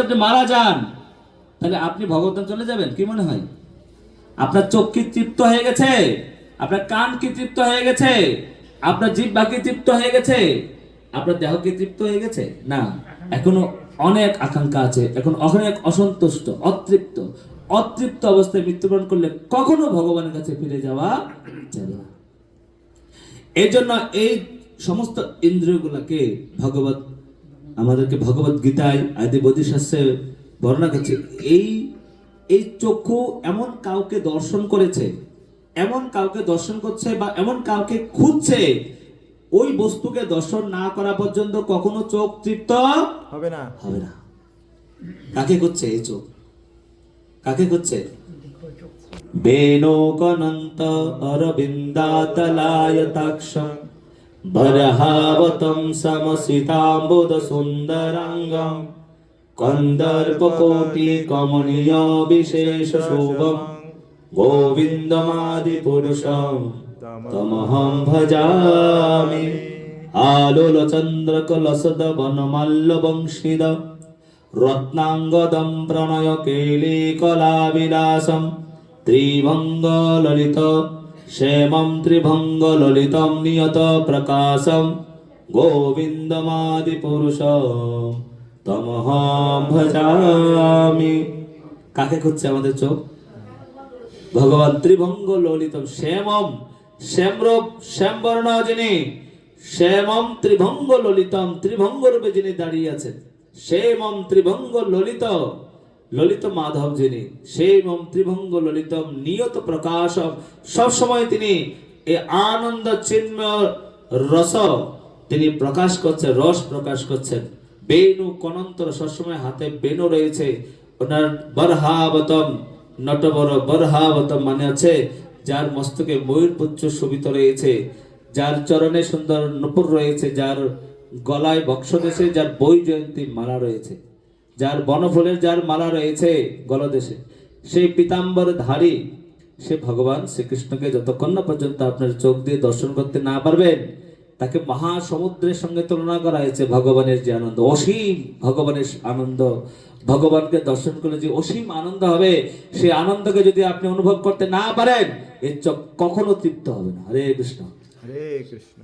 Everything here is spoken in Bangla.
আপনি মারা যান, তাহলে আপনি ভগবান চলে যাবেন? কি মনে হয়? আপনার চোখ কি তৃপ্ত হয়ে গেছে? আপনার কান কি তৃপ্ত হয়ে গেছে? আপনার জিহ্বা কি তৃপ্ত হয়ে গেছে? আপনার দেহ কি তৃপ্ত হয়ে গেছে? না, এখনো অনেক আকাঙ্ক্ষা আছে, এখন অনেক অসন্তুষ্ট, অতৃপ্ত। অতৃপ্ত অবস্থায় মৃত্যুবরণ করলে কখনো ভগবানের কাছে ফিরে যাওয়া যাবে না। এই জন্য এই সমস্ত ইন্দ্রিয়গুলোকে ভগবত আমাদেরকে ভগবত গীতায় আদি বোধিশাস্ত্রে বর্ণনা করছে। এই এই চক্ষু এমন কাউকে দর্শন করেছে, এমন কাউকে দর্শন করছে বা এমন কাউকে খুঁজছে, ওই বস্তুকে দর্শন না করা পর্যন্ত কখনো চোখ তৃপ্ত হবে না। হবে না। কাকে খুঁজছে এই চোখ? কাকে খুঁজছে? বেণুকনন্ত অরবিন্দাতলায়তাক্ষং বরহাবতম সমসিতাম্বুদ সুন্দরাঙ্গম কন্দর্পকোটি কমনীয় বিশেষ শোভম গোবিন্দমাদি পুরুষম তমহং ভজামি। আলোল চন্দ্রকলসদ বনমাল্য বংশীদ রত্নাঙ্গদম প্রণয় কেলি কলা বিলাসম ত্রিভঙ্গ ললিত শ্যামম ত্রিভঙ্গ ললিতম নিয়ত প্রকাশম গোবিন্দমাদি পুরুষম তমহং ভজামি। কাকে খুঁজছে আমাদের চোখ? ভগবান ত্রিভঙ্গ ললিতম শ্যামম, শ্যামরূপ শ্যামবর্ণ যিনি, শ্যামম ত্রিভঙ্গ ললিতম, ত্রিভঙ্গ রূপে যিনি দাঁড়িয়ে আছেন, শ্যামম ত্রিভঙ্গ ললিত, ললিত মাধব যিনি, শ্যামম ত্রিভঙ্গ ললিতম নিয়ত প্রকাশম, সব সময় তিনি এই আনন্দ চিন্ময় রস তিনি প্রকাশ করছেন, রস প্রকাশ করছেন। বেণু কনন্তর, সবসময় হাতে বেণু রয়েছে। ওনার বরহাবতম, নটবর বরহাবতম মানে আছে যার মস্তকে ময়ূরপুচ্ছ শোভিত রয়েছে, যার চরণে সুন্দর নূপুর রয়েছে, যার গলায় বক্ষদেশে যার বৈজয়ন্তী মালা রয়েছে, যার বনফুলের যার মালা রয়েছে গলদেশে, সেই পীতাম্বর ধারী সে ভগবান শ্রীকৃষ্ণকে যতক্ষণ না পর্যন্ত আপনার চোখ দিয়ে দর্শন করতে না পারবেন, তাকে মহাসমুদ্রের সঙ্গে তুলনা করা হয়েছে। ভগবানের যে আনন্দ, অসীম ভগবানের আনন্দ, ভগবানকে দর্শন করলে যে অসীম আনন্দ হবে, সেই আনন্দকে যদি আপনি অনুভব করতে না পারেন, এর চোখ কখনো তৃপ্ত হবে না। হরে কৃষ্ণ। হরে কৃষ্ণ।